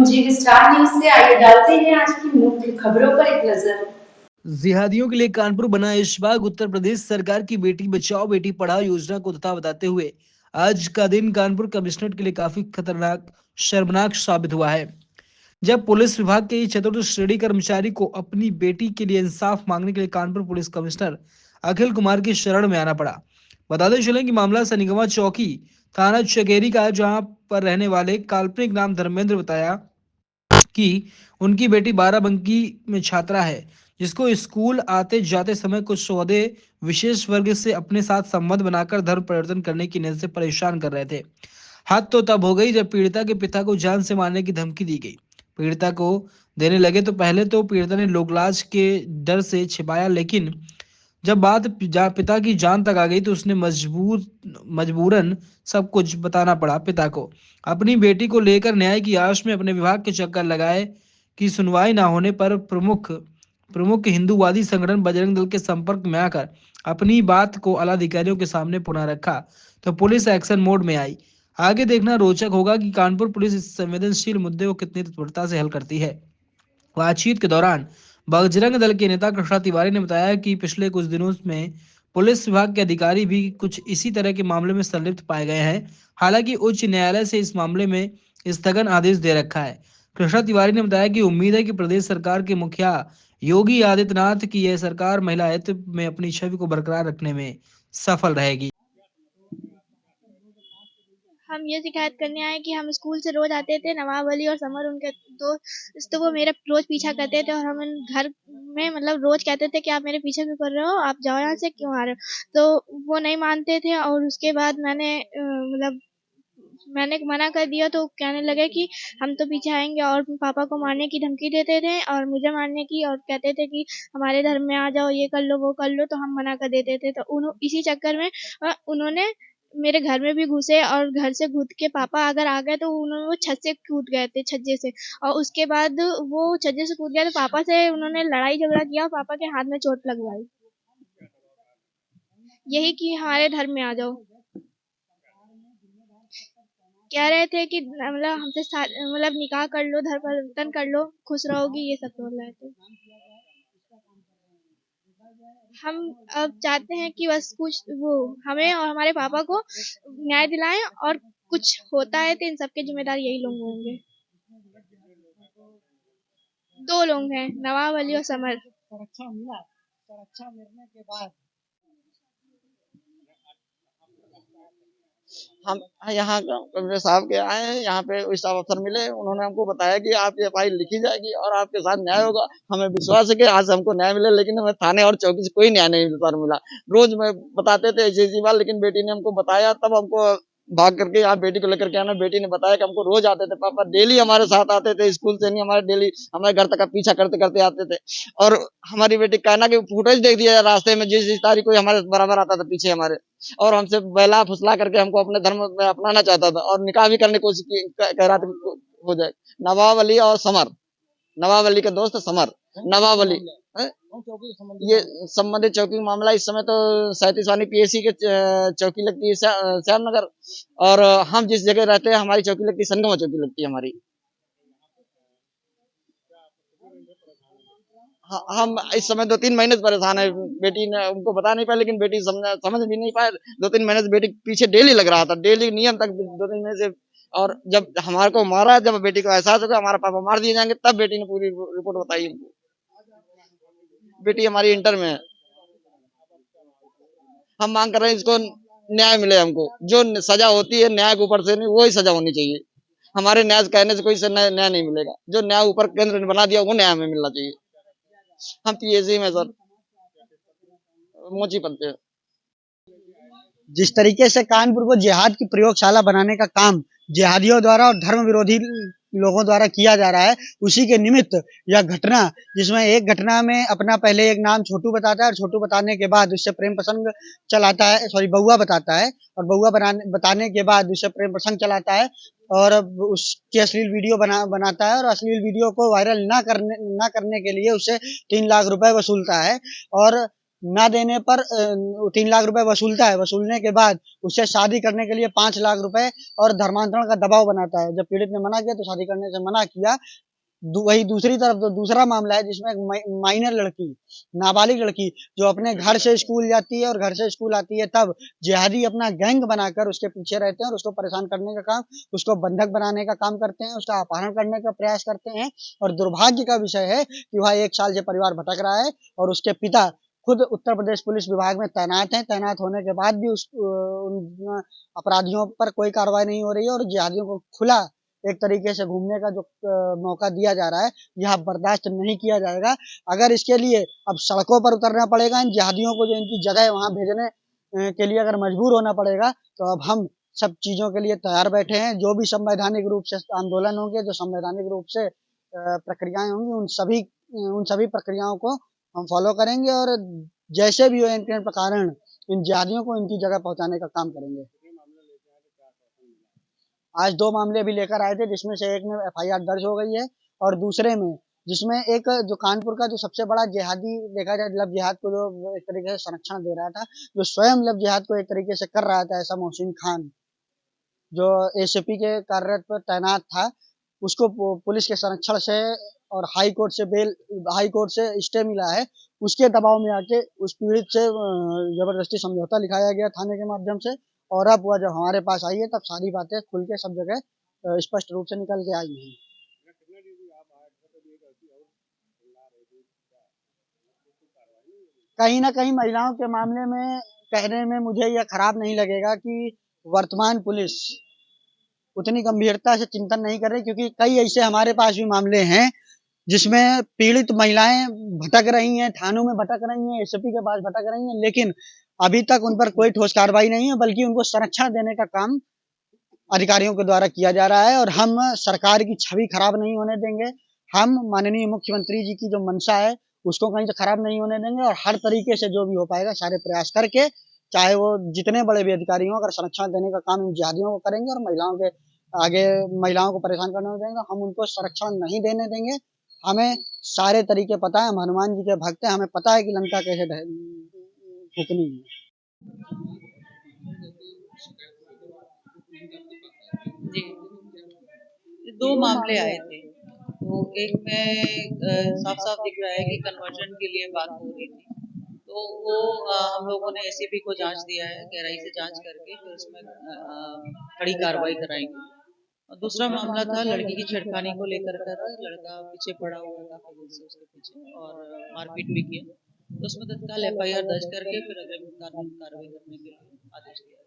जी star news से आइए डालते हैं आज की मुख्य खबरों पर एक नजर। जिहादियों के लिए कानपुर बना इशबाग उत्तर प्रदेश सरकार की बेटी बचाओ बेटी पढ़ाओ योजना को तथा बताते हुए आज का दिन कानपुर कमिश्नरेट के लिए काफी खतरनाक शर्मनाक साबित हुआ है। जब पुलिस विभाग के चतुर्थ श्रेणी कर्मचारी को अपनी बेटी के लिए इंसाफ मांगने के लिए कानपुर पुलिस कमिश्नर अखिल कुमार की शरण में आना पड़ा। बताते चले कि मामला सनिगमा चौकी थाना चकेरी का है, जहां पर रहने वाले काल्पनिक नाम धर्मेंद्र बताया कि उनकी बेटी बाराबंकी में छात्रा है, जिसको स्कूल आते जाते समय कुछ सौदे विशेष वर्ग से अपने साथ संबंध बनाकर धर्म परिवर्तन करने की नीयत से परेशान कर रहे थे। हद तो तब हो गई जब पीड़िता के पिता को जान से मारने की धमकी दी गई। पीड़िता को देने लगे तो पहले तो पीड़िता ने लोकलाज के डर से छिपाया, लेकिन जब बात पिता की जान तक आ गई तो उसने मजबूरन सब कुछ बताना पड़ा पिता को। अपनी बेटी को लेकर न्याय की आश में अपने विभाग के चक्कर लगाए कि सुनवाई ना होने पर प्रमुख प्रमुख हिंदूवादी संगठन बजरंग दल के संपर्क में आकर अपनी बात को आला अधिकारियों के सामने पुनः रखा तो पुलिस एक्शन मोड में आई। आगे देखना रोचक होगा कि कानपुर पुलिस इस संवेदनशील मुद्दे को कितनी तत्परता से हल करती है। बातचीत के दौरान बजरंग दल के नेता कृष्णा तिवारी ने बताया कि पिछले कुछ दिनों में पुलिस विभाग के अधिकारी भी कुछ इसी तरह के मामले में संलिप्त पाए गए हैं। हालांकि उच्च न्यायालय से इस मामले में स्थगन आदेश दे रखा है। कृष्णा तिवारी ने बताया कि उम्मीद है कि प्रदेश सरकार के मुखिया योगी आदित्यनाथ की यह सरकार महिला हित में अपनी छवि को बरकरार रखने में सफल रहेगी। हम ये शिकायत करने आए कि हम स्कूल से रोज आते थे, नवाब अली और समर उनके दोस्त, तो वो मेरा रोज पीछा करते थे और हम घर में मतलब रोज कहते थे कि आप मेरे पीछे क्यों कर रहे हो, आप जाओ यहाँ से, क्यों आ रहे हो। तो वो नहीं मानते थे और उसके बाद मैंने मना कर दिया तो कहने लगे कि हम तो पीछे आएंगे और पापा को मारने की धमकी देते थे और मुझे मारने की, और कहते थे कि हमारे धर्म में आ जाओ, ये कर लो वो कर लो, तो हम मना कर देते थे। तो इसी चक्कर में उन्होंने मेरे घर में भी घुसे और घर से कूद के, पापा अगर आ गए तो उन्होंने वो छत से कूद गए थे, छज्जे से, और उसके बाद वो छज्जे से कूद गए तो पापा से उन्होंने लड़ाई झगड़ा किया और पापा के हाथ में चोट लगवाई, यही कि हमारे धर्म में आ जाओ। कह रहे थे कि मतलब हमसे मतलब निकाह कर लो, धर्म परिवर्तन कर लो, खुश रहोगी, ये सब बोल रहे थे। हम अब चाहते हैं कि बस कुछ वो हमें और हमारे पापा को न्याय दिलाएं, और कुछ होता है तो इन सबके जिम्मेदार यही लोग होंगे। 2 लोग हैं, नवाब अली और समर। सुरक्षा मिलने के बाद हम यहाँ कमिश्नर साहब के आए हैं, यहाँ पे स्टाफ अफसर मिले, उन्होंने हमको बताया कि आपकी फाइल लिखी जाएगी और आपके साथ न्याय होगा। हमें विश्वास है कि आज हमको न्याय मिले, लेकिन हमें थाने और चौकी से कोई न्याय नहीं मिला। रोज में बताते थे ऐसी बात, लेकिन बेटी ने हमको बताया, तब हमको भाग करके यहाँ बेटी को लेकर के आना। बेटी ने बताया कि हमको रोज आते थे पापा, डेली हमारे साथ आते थे, स्कूल से नहीं, हमारे डेली हमारे घर तक का पीछा करते करते आते थे। और हमारी बेटी कहना की फुटेज देख दिया रास्ते में, जिस तारीख को हमारे बराबर आता था पीछे हमारे, और हमसे बहला फुसला करके हमको अपने धर्म में अपनाना चाहता था और निकाह भी करने की कोशिश की, कह रहा था हो जाए। नवाब अली और समर, नवाब अली का दोस्त समर, नवाब अली ये संबंधित चौकी का मामला। इस समय तो 37 वाली पीएससी के चौकी लगती है श्याम नगर, और हम जिस जगह रहते हैं हमारी चौकी लगती है संगमा चौकी लगती है हमारी। हम इस समय 2-3 महीने से परेशान है। बेटी ने उनको बता नहीं पाया, लेकिन बेटी समझ भी नहीं पाए। 2-3 महीने से बेटी पीछे डेली लग रहा था, डेली नियम तक 2-3 महीने से। और जब हमारे को मारा, जब बेटी को एहसास होगा हमारा पापा मार दिए जाएंगे, तब बेटी ने पूरी रिपोर्ट बताई हमको। बेटी हमारी इंटर में है। हम मांग कर रहे हैं इसको न्याय मिले, हमको जो सजा होती है न्याय के ऊपर से नहीं, वही सजा होनी चाहिए। हमारे न्याय कहने से कोई न्याय नहीं मिलेगा। जो न्याय ऊपर केंद्र ने बना दिया वो न्याय हमें मिलना चाहिए। हम पीएससी में सर मोची पढ़ते हैं। जिस तरीके से कानपुर को जिहाद की प्रयोगशाला बनाने का काम जिहादियों द्वारा और धर्म विरोधी लोगों द्वारा किया जा रहा है, उसी के निमित्त यह घटना, जिसमें एक घटना में अपना पहले एक नाम छोटू बताता है और छोटू बताने के बाद उससे प्रेम प्रसंग चलाता है, बउआ बताता है, और बउआ बताने के बाद उससे प्रेम प्रसंग चलाता है और उसकी अश्लील वीडियो बनाता है, और अश्लील वीडियो को वायरल ना करने के लिए उससे 3 लाख रुपए वसूलता है। और ना देने पर 3 लाख रुपए वसूलता है। वसूलने के बाद उससे शादी करने के लिए 5 लाख रुपए और धर्मांतरण का दबाव बनाता है। जब पीड़ित ने मना किया तो शादी करने से मना किया। वही दूसरी तरफ तो दूसरा मामला है जिसमें एक माइनर लड़की, नाबालिग लड़की जो अपने घर से स्कूल जाती है और घर से स्कूल आती है, तब जिहादी अपना गैंग बनाकर उसके पीछे रहते हैं और उसको परेशान करने का काम, उसको बंधक बनाने का काम करते हैं, उसका अपहरण करने का प्रयास करते हैं। और दुर्भाग्य का विषय है कि वह 1 साल से परिवार भटक रहा है और उसके पिता खुद उत्तर प्रदेश पुलिस विभाग में तैनात हैं। तैनात होने के बाद भी उन अपराधियों पर कोई कार्रवाई नहीं हो रही है और जिहादियों को खुला एक तरीके से घूमने का जो मौका दिया जा रहा है, यह बर्दाश्त नहीं किया जाएगा। अगर इसके लिए अब सड़कों पर उतरना पड़ेगा, इन जिहादियों को जो इनकी जगह है वहाँ भेजने के लिए अगर मजबूर होना पड़ेगा, तो अब हम सब चीज़ों के लिए तैयार बैठे हैं। जो भी संवैधानिक रूप से आंदोलन होंगे, जो संवैधानिक रूप से प्रक्रियाएं होंगी, उन सभी प्रक्रियाओं को हम फॉलो करेंगे और जैसे भी हो इनके कारण इन जिहादियों को इनकी जगह पहुंचाने का काम करेंगे। आज 2 मामले भी लेकर आए थे, जिसमें से एक में एफआईआर दर्ज हो गई है और दूसरे में जिसमें एक जो कानपुर का जो सबसे बड़ा जिहादी देखा जाए, लव जिहाद को जो एक तरीके से संरक्षण दे रहा था, जो स्वयं लव जिहाद को एक तरीके से कर रहा था, ऐसा मोहसिन खान जो एसीपी के कार्यरत पर तैनात था, उसको पुलिस के संरक्षण से और हाई कोर्ट से स्टे मिला है। उसके दबाव में आके उस पीड़ित से जबरदस्ती समझौता लिखाया गया थाने के माध्यम से और अब वह जब हमारे पास आई है तब सारी बातें खुल के सब जगह स्पष्ट रूप से निकल के आई हैं। कहीं ना कहीं महिलाओं के मामले में कहने में मुझे यह खराब नहीं लगेगा कि वर्तमान पुलिस उतनी गंभीरता से चिंतन नहीं कर रही, क्योंकि कई ऐसे हमारे पास भी मामले हैं जिसमें पीड़ित महिलाएं भटक रही हैं, थानों में भटक रही हैं, एसपी के पास भटक रही हैं, लेकिन अभी तक उन पर कोई ठोस कार्रवाई नहीं है, बल्कि उनको संरक्षण देने का काम अधिकारियों के द्वारा किया जा रहा है और हम सरकार की छवि खराब नहीं होने देंगे। हम माननीय मुख्यमंत्री जी की जो मंशा है उसको कहीं से खराब नहीं होने देंगे और हर तरीके से जो भी हो पाएगा सारे प्रयास करके, चाहे वो जितने बड़े भी अधिकारी हों, अगर संरक्षण देने का काम इन जिहादियों को करेंगे और महिलाओं को परेशान करने देंगे, हम उनको संरक्षण नहीं देने देंगे। हमें सारे तरीके पता है, हम हनुमान जी के भक्त हैं, हमें पता है कि लंका कैसे फूकनी है। जी, ये 2 मामले आए थे। तो एक में साफ-साफ दिख रहा है कि कन्वर्जन के लिए बात हो रही थी। तो वो हम लोगों ने एसीपी को जांच दिया है, गहराई से जांच करके फिर उसमें कड़ी कार्रवाई कराएंगे। और दूसरा मामला था लड़की की छेड़खानी को लेकर का था, लड़का पीछे पड़ा हुआ था काफी दिन से उसके पीछे और मारपीट भी किया। तो उसमें तत्काल एफआईआर दर्ज करके फिर अग्रिम कानूनी कार्रवाई करने के लिए आदेश दिया।